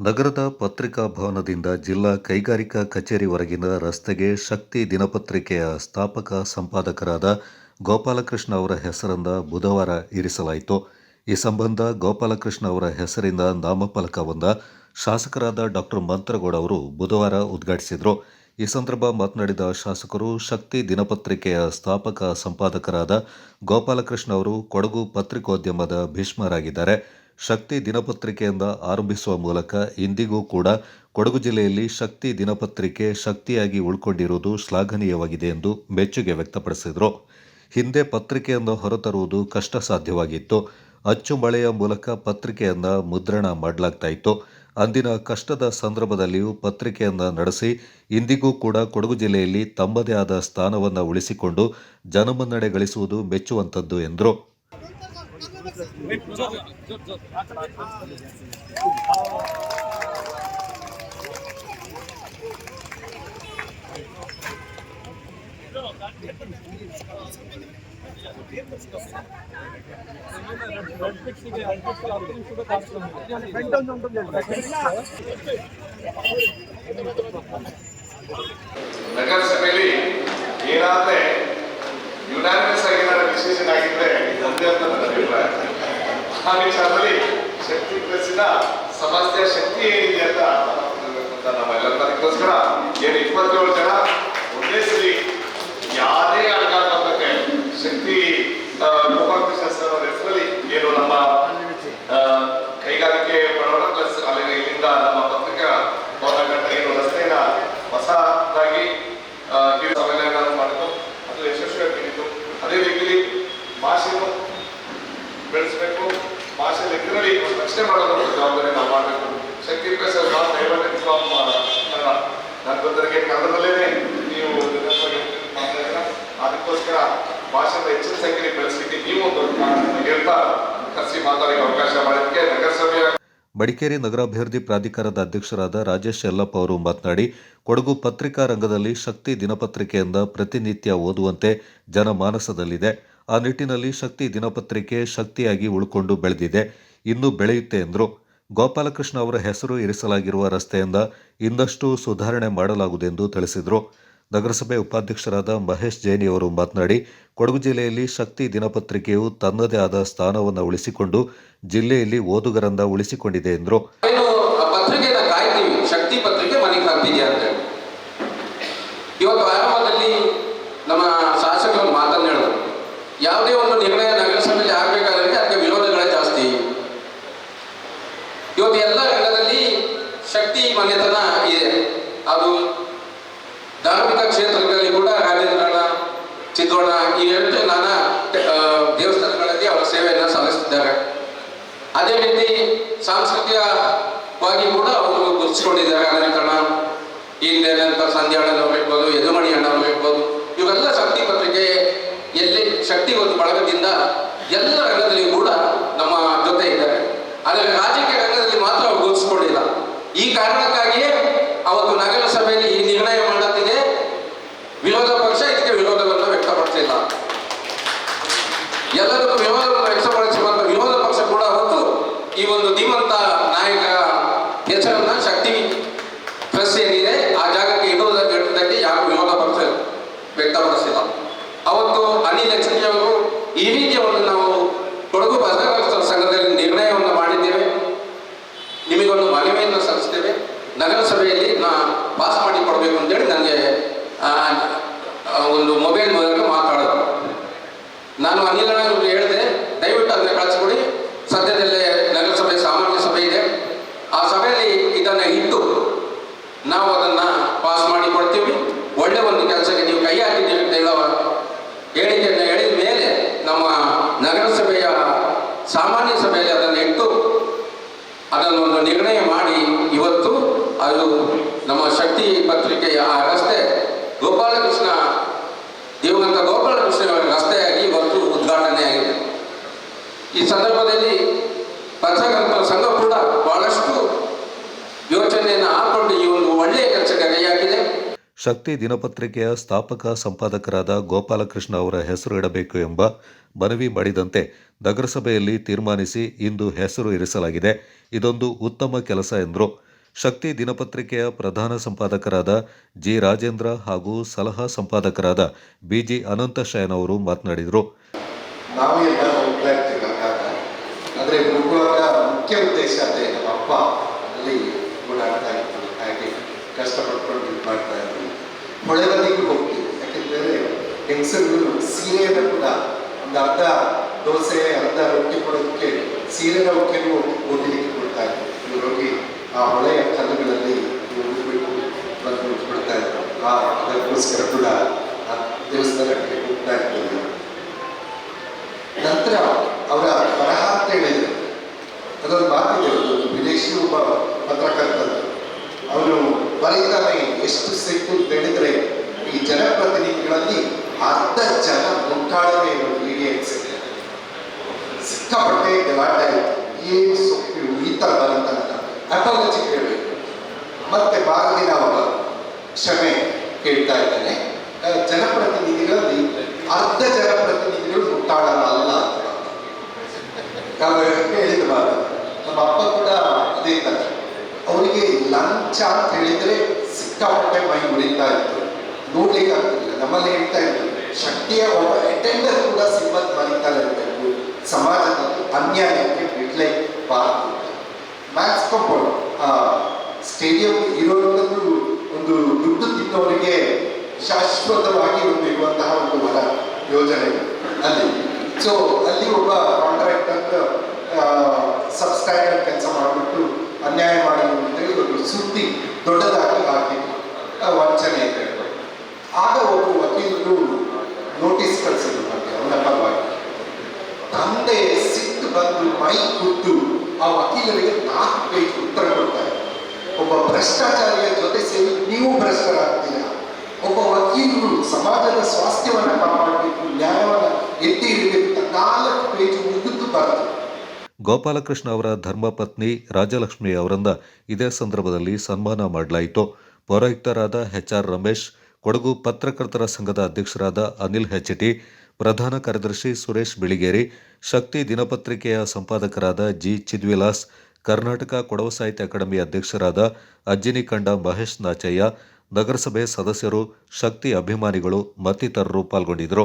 ನಗರದ ಪತ್ರಿಕಾ ಭವನದಿಂದ ಜಿಲ್ಲಾ ಕೈಗಾರಿಕಾ ಕಚೇರಿವರೆಗಿನ ರಸ್ತೆಗೆ ಶಕ್ತಿ ದಿನಪತ್ರಿಕೆಯ ಸ್ಥಾಪಕ ಸಂಪಾದಕರಾದ ಗೋಪಾಲಕೃಷ್ಣ ಅವರ ಹೆಸರನ್ನು ಬುಧವಾರ ಇರಿಸಲಾಯಿತು. ಈ ಸಂಬಂಧ ಗೋಪಾಲಕೃಷ್ಣ ಅವರ ಹೆಸರಿನ ನಾಮಫಲಕವನ್ನು ಶಾಸಕರಾದ ಡಾಕ್ಟರ್ ಮಂತ್ರಗೌಡ ಅವರು ಬುಧವಾರ ಉದ್ಘಾಟಿಸಿದರು. ಈ ಸಂದರ್ಭ ಮಾತನಾಡಿದ ಶಾಸಕರು, ಶಕ್ತಿ ದಿನಪತ್ರಿಕೆಯ ಸ್ಥಾಪಕ ಸಂಪಾದಕರಾದ ಗೋಪಾಲಕೃಷ್ಣ ಅವರು ಕೊಡಗು ಪತ್ರಿಕೋದ್ಯಮದ ಭೀಷ್ಮರಾಗಿದ್ದಾರೆ. ಶಕ್ತಿ ದಿನಪತ್ರಿಕೆಯಿಂದ ಆರಂಭಿಸುವ ಮೂಲಕ ಇಂದಿಗೂ ಕೂಡ ಕೊಡಗು ಜಿಲ್ಲೆಯಲ್ಲಿ ಶಕ್ತಿ ದಿನಪತ್ರಿಕೆ ಶಕ್ತಿಯಾಗಿ ಉಳ್ಕೊಂಡಿರುವುದು ಶ್ಲಾಘನೀಯವಾಗಿದೆ ಎಂದು ಮೆಚ್ಚುಗೆ ವ್ಯಕ್ತಪಡಿಸಿದರು. ಹಿಂದೆ ಪತ್ರಿಕೆಯನ್ನು ಹೊರತರುವುದು ಕಷ್ಟ ಸಾಧ್ಯವಾಗಿತ್ತು. ಅಚ್ಚು ಮಳೆಯ ಮೂಲಕ ಪತ್ರಿಕೆಯನ್ನು ಮುದ್ರಣ ಮಾಡಲಾಗ್ತಾ ಇತ್ತು. ಅಂದಿನ ಕಷ್ಟದ ಸಂದರ್ಭದಲ್ಲಿಯೂ ಪತ್ರಿಕೆಯನ್ನು ನಡೆಸಿ ಇಂದಿಗೂ ಕೂಡ ಕೊಡಗು ಜಿಲ್ಲೆಯಲ್ಲಿ ತಮ್ಮದೇ ಆದ ಸ್ಥಾನವನ್ನು ಉಳಿಸಿಕೊಂಡು ಜನಮನ್ನಣೆ ಗಳಿಸುವುದು ಮೆಚ್ಚುವಂಥದ್ದು ಎಂದರು. ನಗರಸಭೆಯಲ್ಲಿ ಏನಾದ್ರೆ ಯುನಾನಿಮಸ್ ಆಗಿ ಡಿಸಿಷನ್ ಆಗಿದ್ರೆ ಒಂದೇ ಅಂತ ನನ್ನ ಅಭಿಪ್ರಾಯ. ಆ ವಿಚಾರದಲ್ಲಿ ಶಕ್ತಿ ಪ್ರೆಸ್ಸಿನ ಸಮಸ್ಯೆ ಶಕ್ತಿ ಏನಿದೆ ಅಂತ ನಾವೆಲ್ಲರೂ ಅದಕ್ಕೋಸ್ಕರ ಏನು 27 ಜನ ಒಂದೇ ಸರಿ ಯಾರೇ ಆಘಾತಕ್ಕೆ ಶಕ್ತಿ ಗೋಪಾಲಕೃಷ್ಣ ಸರ್ ಅವರ ಹೆಸರಲ್ಲಿ ಏನು ನಮ್ಮ ಕೈಗಾರಿಕೆ ಬಡವರ ಪ್ಲಸ್ ಅಲ್ಲಿ ಇಲ್ಲಿಂದ ನಮ್ಮ ಪತ್ರಿಕಾ ಭವನ ಏನು ರಸ್ತೆನ ಹೊಸದಾಗಿ ಸಮ್ಮೇಳನ ಮಾಡಿದ್ದು ಅದು ಯಶಸ್ವಿಯಾಗಿತ್ತು. ಅದೇ ರೀತಿಯಲ್ಲಿ ಭಾಷೆಯನ್ನು ಬೆಳೆಸಬೇಕು, ಭಾಷೆ ಲೆಕ್ಕದಲ್ಲಿ ರಕ್ಷಣೆ ಮಾಡೋದ್ರ ಜವಾಬ್ದಾರಿ ನಾವು ಮಾಡಬೇಕು. ಶಕ್ತಿ ಪ್ರೆಸ್ ನನ್ನ ಬಂದರಿಗೆ ಕನ್ನಡದಲ್ಲೇ ನೀವು ಅದಕ್ಕೋಸ್ಕರ ಭಾಷೆನ ಹೆಚ್ಚಿನ ಸಂಖ್ಯೆಯಲ್ಲಿ ಬೆಳೆಸಲಿಕ್ಕೆ ನೀವು ಒಂದು ಹೇಳ್ತಾ ಕರೆಸಿ ಮಾತಾಡಲಿಕ್ಕೆ ಅವಕಾಶ ಮಾಡಿದ್ದಕ್ಕೆ ನಗರಸಭೆಯ ಮಡಿಕೇರಿ ನಗರಾಭಿವೃದ್ಧಿ ಪ್ರಾಧಿಕಾರದ ಅಧ್ಯಕ್ಷರಾದ ರಾಜೇಶ್ ಯಲ್ಲಪ್ಪ ಅವರು ಮಾತನಾಡಿ, ಕೊಡಗು ಪತ್ರಿಕಾ ರಂಗದಲ್ಲಿ ಶಕ್ತಿ ದಿನಪತ್ರಿಕೆಯಿಂದ ಪ್ರತಿನಿತ್ಯ ಓದುವಂತೆ ಜನಮಾನಸದಲ್ಲಿದೆ. ಆ ನಿಟ್ಟಿನಲ್ಲಿ ಶಕ್ತಿ ದಿನಪತ್ರಿಕೆ ಶಕ್ತಿಯಾಗಿ ಉಳ್ಕೊಂಡು ಬೆಳೆದಿದೆ, ಇನ್ನೂ ಬೆಳೆಯುತ್ತೆ ಎಂದರು. ಗೋಪಾಲಕೃಷ್ಣ ಅವರ ಹೆಸರು ಇರಿಸಲಾಗಿರುವ ರಸ್ತೆಯಿಂದ ಇನ್ನಷ್ಟು ಸುಧಾರಣೆ ಮಾಡಲಾಗುವುದೆಂದು ತಿಳಿಸಿದರು. ನಗರಸಭೆ ಉಪಾಧ್ಯಕ್ಷರಾದ ಮಹೇಶ್ ಜೈನಿ ಅವರು ಮಾತನಾಡಿ, ಕೊಡಗು ಜಿಲ್ಲೆಯಲ್ಲಿ ಶಕ್ತಿ ದಿನಪತ್ರಿಕೆಯು ತನ್ನದೇ ಆದ ಸ್ಥಾನವನ್ನು ಉಳಿಸಿಕೊಂಡು ಜಿಲ್ಲೆಯಲ್ಲಿ ಓದುಗರನ್ನ ಉಳಿಸಿಕೊಂಡಿದೆ ಎಂದರು. ಶಕ್ತಿ ಪತ್ರಿಕೆ ಮನೆಗೆ ತಪ್ಪಿದೆ ಅಂತ ಇವತ್ತು ಆರಂಭದಲ್ಲಿ ನಮ್ಮ ಶಾಸಕರು ಮಾತನ್ನು ಹೇಳಿದ್ರು. ಯಾವುದೇ ಒಂದು ನಿರ್ಣಯ ನಗರಸಭೆಯಲ್ಲಿ ಆಗಬೇಕಾದ್ರೆ ಅದಕ್ಕೆ ವಿರೋಧಗಳೇ ಜಾಸ್ತಿ. ಇವತ್ತು ಎಲ್ಲ ರಂಗದಲ್ಲಿ ಶಕ್ತಿ ಮನೆತನ ಇದೆ. ಅದು ಧಾರ್ಮಿಕ ಕ್ಷೇತ್ರಗಳಲ್ಲಿ ಕೂಡ ರಾಜೇಂದ್ರನ, ಚಿತ್ರೋಣ ಈ ಎರಡು ನಾನಾ ದೇವಸ್ಥಾನಗಳಲ್ಲಿ ಅವರ ಸೇವೆಯನ್ನು ಸಲ್ಲಿಸುತ್ತಿದ್ದಾರೆ. ಅದೇ ರೀತಿ ಸಾಂಸ್ಕೃತಿಕವಾಗಿ ಕೂಡ ಅವರು ಗುರುತಿಸಿಕೊಂಡಿದ್ದಾರೆ. ಅಲಂಕರಣ ಇಲ್ಲೇನಂತ ಸಂಧ್ಯಾ ಅಣ್ಣನವರು ಇರ್ಬೋದು, ಯದುಮಣಿ ಅಣ್ಣವರು ಇರ್ಬೋದು, ಇವೆಲ್ಲ ಶಕ್ತಿ ಪತ್ರಿಕೆ ಎಲ್ಲಿ ಶಕ್ತಿ ಒಂದು ಬಳಗದಿಂದ ಎಲ್ಲ ರಂಗದಲ್ಲಿ ಕೂಡ ನಮ್ಮ ಜೊತೆ ಇದ್ದಾರೆ. ಆದರೆ ರಾಜಕೀಯ ರಂಗದಲ್ಲಿ ಮಾತ್ರ ಅವರು ಗುರುತಿಸಿಕೊಂಡಿಲ್ಲ. ಈ ಕಾರಣಕ್ಕಾಗಿಯೇ ಅವತ್ತು ನಗರಸಭೆಯಲ್ಲಿ ಈ ನಿರ್ಣಯ ಮಾಡುತ್ತಿದೆ. ವಿರೋಧ ಪಕ್ಷ ಇದಕ್ಕೆ ವಿರೋಧವನ್ನು ವ್ಯಕ್ತಪಡಿಸಿಲ್ಲ. ಎಲ್ಲರಿಗೂ ವಿರೋಧವನ್ನು ವ್ಯಕ್ತಪಡಿಸುವಂತ ವಿರೋಧ ಪಕ್ಷ ಕೂಡ ಹೊತ್ತು ಈ ಒಂದು ಧೀಮಂತ ನಾಯಕ ಹೆಸರನ್ನ ಶಕ್ತಿ ಪ್ರೆಸ್ ಏನಿದೆ ಆ ಜಾಗಕ್ಕೆ ಇಡುವುದಕ್ಕೆ ಯಾರು ವಿರೋಧ ಪಕ್ಷ ವ್ಯಕ್ತಪಡಿಸಿಲ್ಲ. ಅವತ್ತು ಅನಿಲ್ ಎಕ್ಸಂಜಿ ಅವರು ಈ ರೀತಿಯ ಒಂದು ನಾವು ಕೊಡಗು ಪತ್ರಕರ್ತರ ಸಂಘದಲ್ಲಿ ನಿರ್ಣಯವನ್ನು ಮಾಡಿದ್ದೇವೆ, ನಿಮಗೊಂದು ಮನವಿಯನ್ನು ಸಲ್ಲಿಸ್ತೇವೆ, ನಗರಸಭೆಯಲ್ಲಿ ಪಾಸ್ ಮಾಡಿ ಕೊಡಬೇಕು ಅಂತೇಳಿ ನನಗೆ ಒಂದು ಮೊಬೈಲ್ ಮೂಲಕ ಮಾತಾಡೋದು. ನಾನು ಅನಿಲ್ ಅಣ್ಣವ್ರಿಗೆ ಹೇಳಿದೆ, ದಯವಿಟ್ಟು ಅದನ್ನ ಕಳಿಸ್ಕೊಡಿ, ಸದ್ಯದಲ್ಲೇ ನಗರಸಭೆ ಸಾಮಾನ್ಯ ಸಭೆ ಇದೆ, ಆ ಸಭೆಯಲ್ಲಿ ಇದನ್ನು ಇಟ್ಟು ನಾವು ಅದನ್ನು ಪಾಸ್ ಮಾಡಿ ಕೊಡ್ತೀವಿ, ಒಳ್ಳೆ ಒಂದು ಕೆಲಸಕ್ಕೆ ನೀವು ಕೈ ಹಾಕಿದ್ದೀವಿ ಅಂತ ಹೇಳೋ ಹೇಳಿಕೆಯನ್ನು ಹೇಳಿದ ಮೇಲೆ ನಮ್ಮ ನಗರಸಭೆಯ ಸಾಮಾನ್ಯ ಸಭೆಯಲ್ಲಿ ಅದನ್ನು ಇಟ್ಟು ಅದನ್ನೊಂದು ನಿರ್ಣಯ ಮಾಡಿ ಇವತ್ತು ಅದು ನಮ್ಮ ಶಕ್ತಿ ಪತ್ರಿಕೆಯ ಆ ರಸ್ತೆ ಗೋಪಾಲಕೃಷ್ಣ ದೇವನಂತ ಗೋಪಾಲಕೃಷ್ಣ ರಸ್ತೆಯಾಗಿ ಇವತ್ತು ಉದ್ಘಾಟನೆಯಾಗಿದೆ. ಈ ಸಂದರ್ಭದಲ್ಲಿ ಪತ್ರಕರ್ತರ ಸಂಘ ಕೂಡ ಬಹಳಷ್ಟು ಯೋಚನೆಯನ್ನು ಹಾಕೊಂಡು ಈ ಒಂದು ಒಳ್ಳೆಯ ಕೆಲಸಕ್ಕೆ ಕೈಯಾಗಿದೆ. ಶಕ್ತಿ ದಿನಪತ್ರಿಕೆಯ ಸ್ಥಾಪಕ ಸಂಪಾದಕರಾದ ಗೋಪಾಲಕೃಷ್ಣ ಅವರ ಹೆಸರು ಇಡಬೇಕು ಎಂಬ ಮನವಿ ಮಾಡಿದಂತೆ ನಗರಸಭೆಯಲ್ಲಿ ತೀರ್ಮಾನಿಸಿ ಇಂದು ಹೆಸರು ಇರಿಸಲಾಗಿದೆ. ಇದೊಂದು ಉತ್ತಮ ಕೆಲಸ ಎಂದರು. ಶಕ್ತಿ ದಿನಪತ್ರಿಕೆಯ ಪ್ರಧಾನ ಸಂಪಾದಕರಾದ ಜಿ ರಾಜೇಂದ್ರ ಹಾಗೂ ಸಲಹಾ ಸಂಪಾದಕರಾದ ಬಿಜಿ ಅನಂತಶಯನ್ ಅವರು ಮಾತನಾಡಿದರು. ನಾವು ಎಲ್ಲ ಹೋಗ್ತಾ ಇರ್ತೀವಿ ಆಗಾಗ. ಆದರೆ ಹೋಗುವಾಗ ಮುಖ್ಯ ಉದ್ದೇಶ ಅದೇ, ನಮ್ಮ ಅಪ್ಪ ಅಲ್ಲಿ ಓಡಾಡ್ತಾ ಇದ್ರು, ಹಾಗೆ ಕಷ್ಟಪಡ್ಕೊಂಡು ಇದು ಮಾಡ್ತಾ ಇದ್ರು. ಹೊಳೆಬದಿಗೆ ಹೋಗ್ತೀವಿ, ಯಾಕೆಂದರೆ ಹೆಂಗಸರು ಸೀರೆಯನ್ನು ಕೂಡ ಒಂದು ಅರ್ಧ ದೋಸೆ ಅರ್ಧ ರೊಟ್ಟಿ ಕೊಡೋದಕ್ಕೆ ಸೀರೆನ ಉಕ್ಕೆನೂ ಓದಲಿಕ್ಕೆ ಕೊಡ್ತಾ ಇದ್ರು. ಇವ್ರು ಹೋಗಿ ಆ ಹೊಳೆಯ ಕಲ್ಲುಗಳಲ್ಲಿ ಉಳಿದ್ಬಿಟ್ಟು ಬಂದು ಬಿಡ್ತಾ ಇದ್ರು. ಅದಕ್ಕೋಸ್ಕರ ಕೂಡ ಆ ದೇವಸ್ಥಾನಕ್ಕೆ ಹೋಗ್ತಾ ಇರ್ತೀವಿ. ನಂತರ ಅವರ ಬರಹ ಅಂತ ಹೇಳಿದರು, ಅದೊಂದು ಮಾತಿದೆ, ಒಂದು ವಿದೇಶಿ ಒಬ್ಬ ಪತ್ರಕರ್ತರು ಅವರು ಬರೀತಾನೆ, ಎಷ್ಟು ಸಿಟ್ಟು ಹೇಳಿದ್ರೆ ಈ ಜನಪ್ರತಿನಿಧಿಗಳಲ್ಲಿ ಅರ್ಧ ಜನ ಮುಟ್ಟಾಡದೆ ಇರೋದು ಇಡಿಯಟ್ಸ್, ಸಿಕ್ಕಾಪಟ್ಟೆ ಗಲಾಟೆ ಆಯಿತು, ಏನು ಸೊಪ್ಪು ಈ ಥರ ಬರೀತಾನೆ, ಅಪಾಲಜಿ ಕೇಳಬೇಕು. ಮತ್ತೆ ಮಾರದಿನ ಒಬ್ಬ ಕ್ಷಮೆ ಕೇಳ್ತಾ ಇದ್ದಾನೆ, ಜನಪ್ರತಿನಿಧಿಗಳಲ್ಲಿ ಅರ್ಧ ಜನಪ್ರತಿನಿಧಿಗಳು ಮುಟ್ಟಾಡಲ್ಲ ಅಲ್ಲ ಅಂತ ಹೇಳಿದ ಮಾತು. ನಮ್ಮ ಅಪ್ಪ ಕೂಡ ಅದೇ ತರ, ಅವರಿಗೆ ಲಂಚ ಅಂತ ಹೇಳಿದ್ರೆ ಸಿಕ್ಕಾಪಟ್ಟೆ ಮೈ ಉಳಿತಾ ಇತ್ತು, ನೋಡ್ಲಿಕ್ಕೆ ಆಗ್ತಿಲ್ಲ. ನಮ್ಮಲ್ಲಿ ಹೇಳ್ತಾ ಇದ್ರು, ಶಕ್ತಿಯ ಒಬ್ಬ ಅಟೆಂಡರ್ ಕೂಡ ಸಿಬ್ಬಂದಿ ಮರಿತಾ ಇರಬೇಕು, ಸಮಾಜದಲ್ಲಿ ಅನ್ಯಾಯಕ್ಕೆ ಬಿಡ್ಲೇಬಾರ್ದು. ಮ್ಯಾಕ್ಸ್ ಕಾಂಪೌಂಡ್ ಸ್ಟೇಡಿಯಂ ಇರುವಂಥದ್ದು ಒಂದು ದುಡ್ಡು ತಿನ್ನೋರಿಗೆ ಶಾಶ್ವತವಾಗಿ ಒಂದು ಇರುವಂತಹ ಒಂದು ಹೊರ ಯೋಜನೆ ಅಲ್ಲಿ. ಸೊ ಅಲ್ಲಿ ಒಬ್ಬ ಕಾಂಟ್ರಾಕ್ಟರ್ ಸಬ್ಸ್ಟ್ಯಾಂಡರ್ಡ್ ಕೆಲಸ ಮಾಡಿಬಿಟ್ಟು ಅನ್ಯಾಯ ಮಾಡಿದ್ರು ಅಂತೇಳಿ ಒಂದು ಸುದ್ದಿ ದೊಡ್ಡದಾಗಿ ಹಾಕಿದ್ರು, ವಂಚನೆ ಅಂತ ಹೇಳ್ತಾರೆ. ಆಗ ಒಬ್ಬ ವಕೀಲರು ನೋಟಿಸ್ ಕಳಿಸಿದ್ರು ನಮಗೆ ಅವನ ಪರವಾಗಿ. ತಂದೆ ಸಿಟ್ಟು ಬಂದು ಮೈ ಕುದ್ದು ಆ ವಕೀಲರಿಗೆ 4 ಪೇಜ್ ಉತ್ತರ ಕೊಡ್ತಾರೆ. ಒಬ್ಬ ಭ್ರಷ್ಟಾಚಾರಿಯ ಜೊತೆ ಸೇರಿ ನೀವು ಭ್ರಷ್ಟರಾಗ್ತೀರಾ, ಒಬ್ಬ ವಕೀಲರು ಸಮಾಜದ ಸ್ವಾಸ್ಥ್ಯವನ್ನು ಕಾಪಾಡಬೇಕು, ನ್ಯಾಯವನ್ನು ಎತ್ತಿ ಹಿಡಿಬೇಕು, 4 ಪೇಜ್ ಮುಗಿದು ಬರ್ತದೆ. ಗೋಪಾಲಕೃಷ್ಣ ಅವರ ಧರ್ಮಪತ್ನಿ ರಾಜಲಕ್ಷ್ಮಿ ಅವರನ್ನ ಇದೇ ಸಂದರ್ಭದಲ್ಲಿ ಸನ್ಮಾನ ಮಾಡಲಾಯಿತು. ಪೌರಾಯುಕ್ತರಾದ ಎಚ್.ಆರ್. ರಮೇಶ್, ಕೊಡಗು ಪತ್ರಕರ್ತರ ಸಂಘದ ಅಧ್ಯಕ್ಷರಾದ ಅನಿಲ್ ಹೆಚ್ಟಿ, ಪ್ರಧಾನ ಕಾರ್ಯದರ್ಶಿ ಸುರೇಶ್ ಬಿಳಿಗೇರಿ, ಶಕ್ತಿ ದಿನಪತ್ರಿಕೆಯ ಸಂಪಾದಕರಾದ ಜಿ ಚಿದ್ವಿಲಾಸ್, ಕರ್ನಾಟಕ ಕೊಡವ ಸಾಹಿತ್ಯ ಅಕಾಡೆಮಿ ಅಧ್ಯಕ್ಷರಾದ ಅಜ್ಜಿನಿಕಂಡ ಮಹೇಶ್ ನಾಚಯ್ಯ, ನಗರಸಭೆ ಸದಸ್ಯರು, ಶಕ್ತಿ ಅಭಿಮಾನಿಗಳು ಮತ್ತಿತರರು ಪಾಲ್ಗೊಂಡಿದ್ದರು.